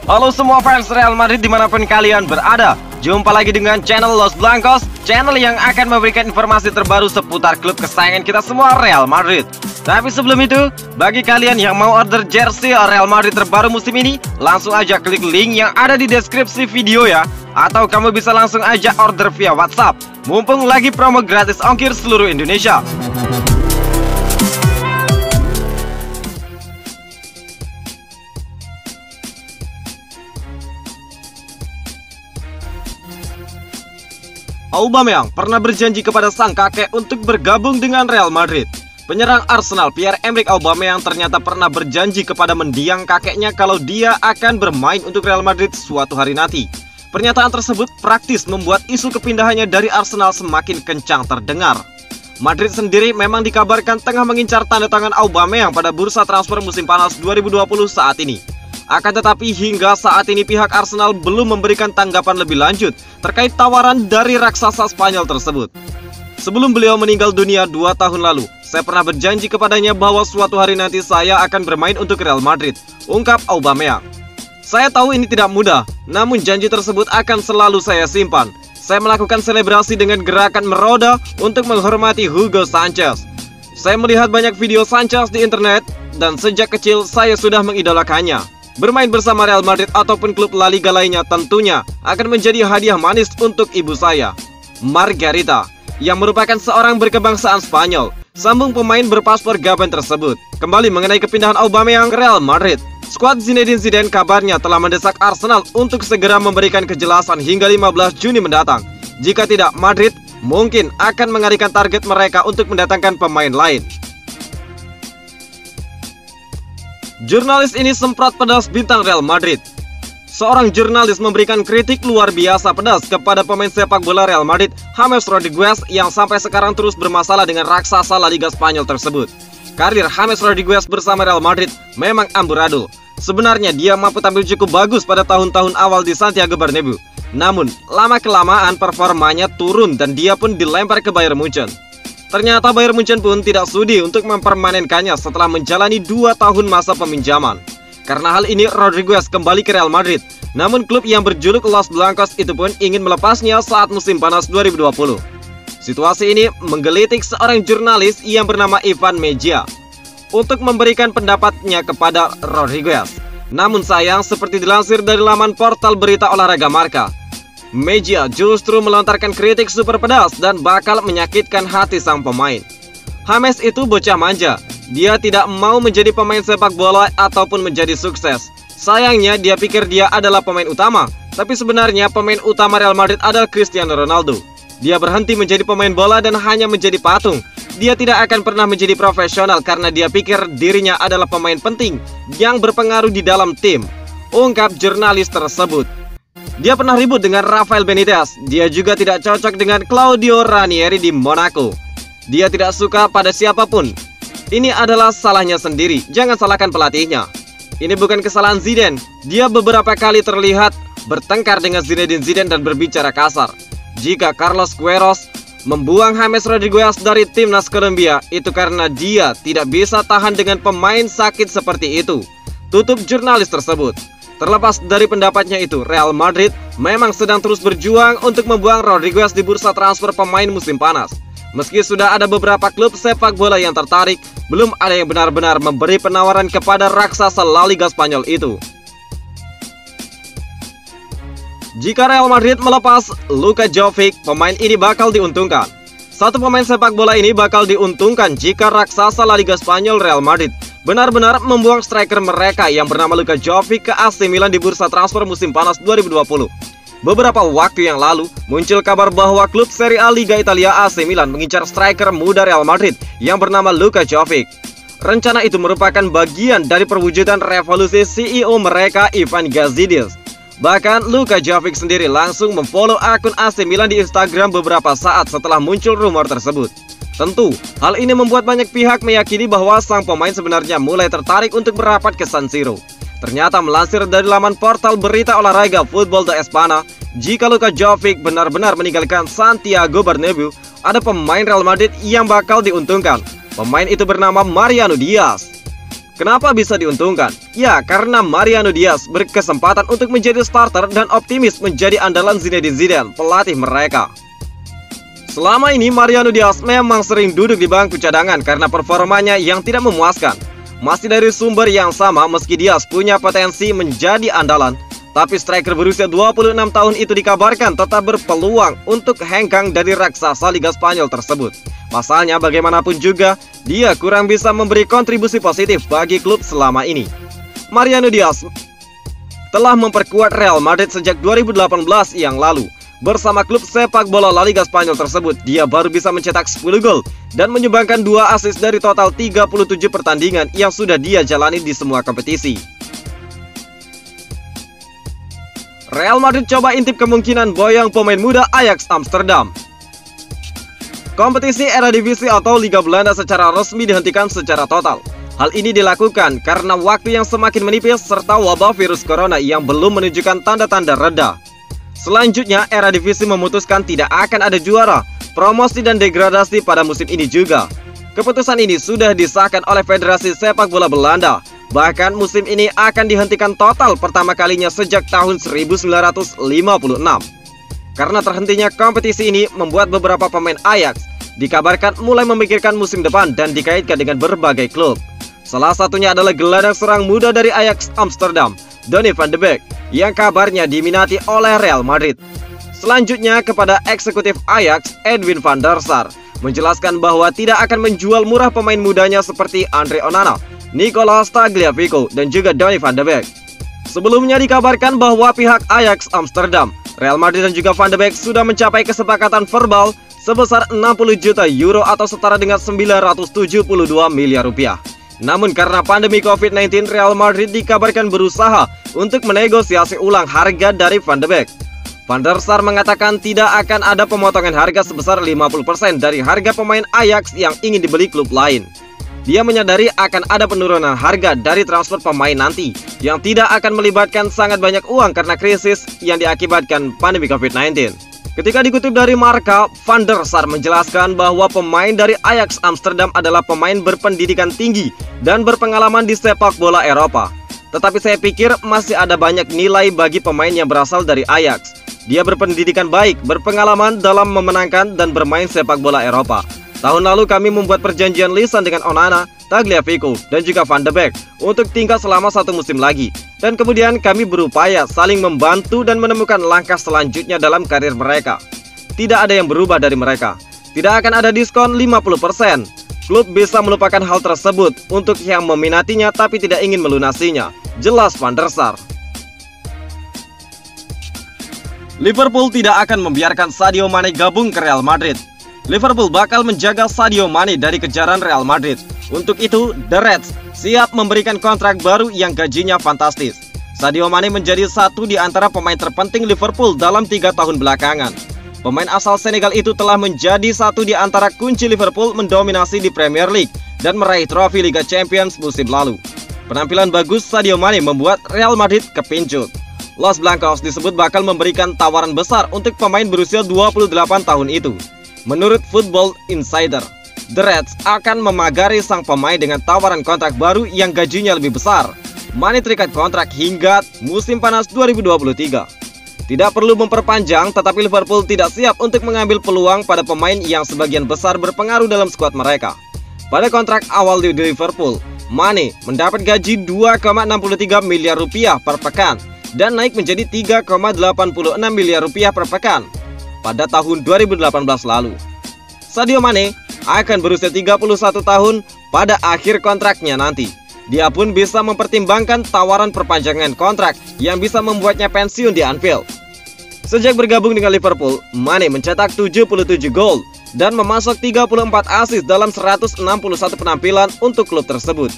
Halo semua fans Real Madrid dimanapun kalian berada. Jumpa lagi dengan channel Los Blancos, channel yang akan memberikan informasi terbaru seputar klub kesayangan kita semua, Real Madrid. Tapi sebelum itu, bagi kalian yang mau order jersey Real Madrid terbaru musim ini, langsung aja klik link yang ada di deskripsi video ya. Atau kamu bisa langsung aja order via WhatsApp, mumpung lagi promo gratis ongkir seluruh Indonesia. Aubameyang pernah berjanji kepada sang kakek untuk bergabung dengan Real Madrid. Penyerang Arsenal Pierre-Emerick Aubameyang ternyata pernah berjanji kepada mendiang kakeknya kalau dia akan bermain untuk Real Madrid suatu hari nanti. Pernyataan tersebut praktis membuat isu kepindahannya dari Arsenal semakin kencang terdengar. Madrid sendiri memang dikabarkan tengah mengincar tanda tangan Aubameyang pada bursa transfer musim panas 2020 saat ini. Akan tetapi hingga saat ini pihak Arsenal belum memberikan tanggapan lebih lanjut terkait tawaran dari raksasa Spanyol tersebut. Sebelum beliau meninggal dunia 2 tahun lalu, saya pernah berjanji kepadanya bahwa suatu hari nanti saya akan bermain untuk Real Madrid, ungkap Aubameyang. Saya tahu ini tidak mudah, namun janji tersebut akan selalu saya simpan. Saya melakukan selebrasi dengan gerakan meroda untuk menghormati Hugo Sanchez. Saya melihat banyak video Sanchez di internet dan sejak kecil saya sudah mengidolakannya. Bermain bersama Real Madrid ataupun klub La Liga lainnya tentunya akan menjadi hadiah manis untuk ibu saya, Margarita, yang merupakan seorang berkebangsaan Spanyol, sambung pemain berpaspor Gabon tersebut. Kembali mengenai kepindahan Aubameyang ke Real Madrid, skuad Zinedine Zidane kabarnya telah mendesak Arsenal untuk segera memberikan kejelasan hingga 15 Juni mendatang. Jika tidak, Madrid mungkin akan mengalihkan target mereka untuk mendatangkan pemain lain. Jurnalis ini semprot pedas bintang Real Madrid. Seorang jurnalis memberikan kritik luar biasa pedas kepada pemain sepak bola Real Madrid, James Rodriguez, yang sampai sekarang terus bermasalah dengan raksasa La Liga Spanyol tersebut. Karir James Rodriguez bersama Real Madrid memang amburadul. Sebenarnya dia mampu tampil cukup bagus pada tahun-tahun awal di Santiago Bernabeu. Namun, lama-kelamaan performanya turun dan dia pun dilempar ke Bayern Munchen. Ternyata Bayern Munchen pun tidak sudi untuk mempermanenkannya setelah menjalani 2 tahun masa peminjaman. Karena hal ini, Rodriguez kembali ke Real Madrid. Namun klub yang berjuluk Los Blancos itu pun ingin melepasnya saat musim panas 2020. Situasi ini menggelitik seorang jurnalis yang bernama Ivan Mejia untuk memberikan pendapatnya kepada Rodriguez. Namun sayang, seperti dilansir dari laman portal berita olahraga Marca, Mejia justru melontarkan kritik super pedas dan bakal menyakitkan hati sang pemain. James itu bocah manja. Dia tidak mau menjadi pemain sepak bola ataupun menjadi sukses. Sayangnya dia pikir dia adalah pemain utama, tapi sebenarnya pemain utama Real Madrid adalah Cristiano Ronaldo. Dia berhenti menjadi pemain bola dan hanya menjadi patung. Dia tidak akan pernah menjadi profesional karena dia pikir dirinya adalah pemain penting yang berpengaruh di dalam tim, ungkap jurnalis tersebut. Dia pernah ribut dengan Rafael Benitez. Dia juga tidak cocok dengan Claudio Ranieri di Monaco. Dia tidak suka pada siapapun. Ini adalah salahnya sendiri, jangan salahkan pelatihnya. Ini bukan kesalahan Zidane. Dia beberapa kali terlihat bertengkar dengan Zinedine Zidane dan berbicara kasar. Jika Carlos Queiroz membuang James Rodriguez dari timnas Kolombia, itu karena dia tidak bisa tahan dengan pemain sakit seperti itu, tutup jurnalis tersebut. Terlepas dari pendapatnya itu, Real Madrid memang sedang terus berjuang untuk membuang Rodriguez di bursa transfer pemain musim panas. Meski sudah ada beberapa klub sepak bola yang tertarik, belum ada yang benar-benar memberi penawaran kepada raksasa La Liga Spanyol itu. Jika Real Madrid melepas Luka Jovic, pemain ini bakal diuntungkan. Satu pemain sepak bola ini bakal diuntungkan jika raksasa La Liga Spanyol Real Madrid benar-benar membuang striker mereka yang bernama Luka Jovic ke AC Milan di bursa transfer musim panas 2020. Beberapa waktu yang lalu, muncul kabar bahwa klub Serie A Liga Italia AC Milan mengincar striker muda Real Madrid yang bernama Luka Jovic. Rencana itu merupakan bagian dari perwujudan revolusi CEO mereka, Ivan Gazidis. Bahkan Luka Jovic sendiri langsung memfollow akun AC Milan di Instagram beberapa saat setelah muncul rumor tersebut. Tentu, hal ini membuat banyak pihak meyakini bahwa sang pemain sebenarnya mulai tertarik untuk merapat ke San Siro. Ternyata melansir dari laman portal berita olahraga Football de España, jika Luka Jovic benar-benar meninggalkan Santiago Bernabeu, ada pemain Real Madrid yang bakal diuntungkan. Pemain itu bernama Mariano Diaz. Kenapa bisa diuntungkan? Ya, karena Mariano Diaz berkesempatan untuk menjadi starter dan optimis menjadi andalan Zinedine Zidane, pelatih mereka. Selama ini Mariano Diaz memang sering duduk di bangku cadangan karena performanya yang tidak memuaskan. Masih dari sumber yang sama, meski Diaz punya potensi menjadi andalan, tapi striker berusia 26 tahun itu dikabarkan tetap berpeluang untuk hengkang dari raksasa Liga Spanyol tersebut. Pasalnya bagaimanapun juga, dia kurang bisa memberi kontribusi positif bagi klub selama ini. Mariano Diaz telah memperkuat Real Madrid sejak 2018 yang lalu. Bersama klub sepak bola La Liga Spanyol tersebut, dia baru bisa mencetak 10 gol dan menyumbangkan 2 assist dari total 37 pertandingan yang sudah dia jalani di semua kompetisi. Real Madrid coba intip kemungkinan boyong pemain muda Ajax Amsterdam. Kompetisi Eredivisie atau Liga Belanda secara resmi dihentikan secara total. Hal ini dilakukan karena waktu yang semakin menipis serta wabah virus corona yang belum menunjukkan tanda-tanda reda. Selanjutnya, Eredivisie memutuskan tidak akan ada juara, promosi dan degradasi pada musim ini juga. Keputusan ini sudah disahkan oleh Federasi Sepak Bola Belanda. Bahkan musim ini akan dihentikan total pertama kalinya sejak tahun 1956. Karena terhentinya kompetisi ini membuat beberapa pemain Ajax dikabarkan mulai memikirkan musim depan dan dikaitkan dengan berbagai klub. Salah satunya adalah gelandang serang muda dari Ajax Amsterdam, Donny van de Beek, yang kabarnya diminati oleh Real Madrid. Selanjutnya kepada eksekutif Ajax, Edwin van der Sar, menjelaskan bahwa tidak akan menjual murah pemain mudanya seperti Andre Onana, Nicolas Tagliafico, dan juga Donny van de Beek. Sebelumnya dikabarkan bahwa pihak Ajax Amsterdam, Real Madrid dan juga Van de Beek sudah mencapai kesepakatan verbal sebesar 60 juta euro atau setara dengan 972 miliar rupiah. Namun karena pandemi COVID-19, Real Madrid dikabarkan berusaha untuk menegosiasi ulang harga dari Van de Beek. Van der Sar mengatakan tidak akan ada pemotongan harga sebesar 50% dari harga pemain Ajax yang ingin dibeli klub lain. Dia menyadari akan ada penurunan harga dari transfer pemain nanti yang tidak akan melibatkan sangat banyak uang karena krisis yang diakibatkan pandemi COVID-19. Ketika dikutip dari Marca, Van der Sar menjelaskan bahwa pemain dari Ajax Amsterdam adalah pemain berpendidikan tinggi dan berpengalaman di sepak bola Eropa. Tetapi saya pikir masih ada banyak nilai bagi pemain yang berasal dari Ajax. Dia berpendidikan baik, berpengalaman dalam memenangkan dan bermain sepak bola Eropa. Tahun lalu kami membuat perjanjian lisan dengan Onana, Tagliafico, dan juga Van de Beek untuk tinggal selama 1 musim lagi. Dan kemudian kami berupaya saling membantu dan menemukan langkah selanjutnya dalam karir mereka. Tidak ada yang berubah dari mereka. Tidak akan ada diskon 50%. Klub bisa melupakan hal tersebut untuk yang meminatinya tapi tidak ingin melunasinya, jelas Van der Sar. Liverpool tidak akan membiarkan Sadio Mane gabung ke Real Madrid. Liverpool bakal menjaga Sadio Mane dari kejaran Real Madrid. Untuk itu, The Reds siap memberikan kontrak baru yang gajinya fantastis. Sadio Mane menjadi satu di antara pemain terpenting Liverpool dalam 3 tahun belakangan. Pemain asal Senegal itu telah menjadi satu di antara kunci Liverpool mendominasi di Premier League dan meraih trofi Liga Champions musim lalu. Penampilan bagus Sadio Mane membuat Real Madrid kepincut. Los Blancos disebut bakal memberikan tawaran besar untuk pemain berusia 28 tahun itu. Menurut Football Insider, The Reds akan memagari sang pemain dengan tawaran kontrak baru yang gajinya lebih besar. Mane terikat kontrak hingga musim panas 2023. Tidak perlu memperpanjang, tetapi Liverpool tidak siap untuk mengambil peluang pada pemain yang sebagian besar berpengaruh dalam skuad mereka. Pada kontrak awal di Liverpool, Mane mendapat gaji 2,63 miliar rupiah per pekan dan naik menjadi 3,86 miliar rupiah per pekan pada tahun 2018 lalu. Sadio Mane akan berusia 31 tahun pada akhir kontraknya nanti. Dia pun bisa mempertimbangkan tawaran perpanjangan kontrak yang bisa membuatnya pensiun di Anfield. Sejak bergabung dengan Liverpool, Mane mencetak 77 gol dan memasuk 34 assist dalam 161 penampilan untuk klub tersebut.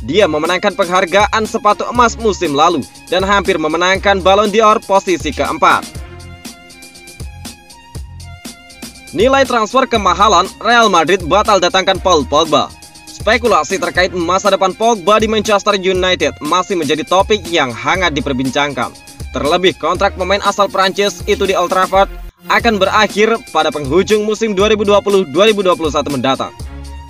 Dia memenangkan penghargaan sepatu emas musim lalu dan hampir memenangkan Ballon d'Or posisi keempat. Nilai transfer kemahalan, Real Madrid batal datangkan Paul Pogba. Spekulasi terkait masa depan Pogba di Manchester United masih menjadi topik yang hangat diperbincangkan. Terlebih kontrak pemain asal Prancis itu di Old Trafford akan berakhir pada penghujung musim 2020-2021 mendatang.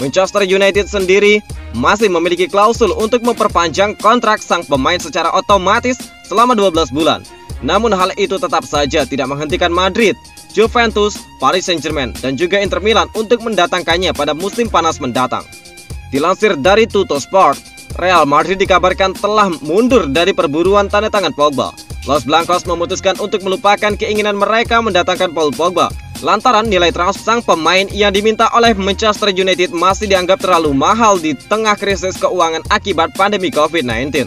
Manchester United sendiri masih memiliki klausul untuk memperpanjang kontrak sang pemain secara otomatis selama 12 bulan. Namun hal itu tetap saja tidak menghentikan Madrid, Juventus, Paris Saint-Germain, dan juga Inter Milan untuk mendatangkannya pada musim panas mendatang. Dilansir dari Tuttosport, Real Madrid dikabarkan telah mundur dari perburuan tanda tangan Pogba. Los Blancos memutuskan untuk melupakan keinginan mereka mendatangkan Paul Pogba lantaran nilai transfer sang pemain yang diminta oleh Manchester United masih dianggap terlalu mahal di tengah krisis keuangan akibat pandemi COVID-19.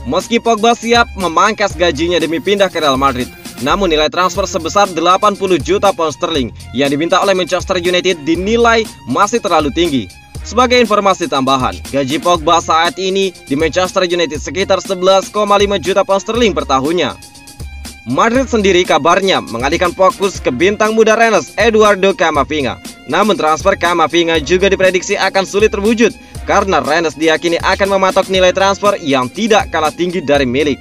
Meski Pogba siap memangkas gajinya demi pindah ke Real Madrid, namun nilai transfer sebesar 80 juta pound sterling yang diminta oleh Manchester United dinilai masih terlalu tinggi. Sebagai informasi tambahan, gaji Pogba saat ini di Manchester United sekitar 11,5 juta pound sterling per tahunnya. Madrid sendiri kabarnya mengalihkan fokus ke bintang muda Rennes Eduardo Camavinga. Namun transfer Camavinga juga diprediksi akan sulit terwujud karena Rennes diyakini akan mematok nilai transfer yang tidak kalah tinggi dari milik.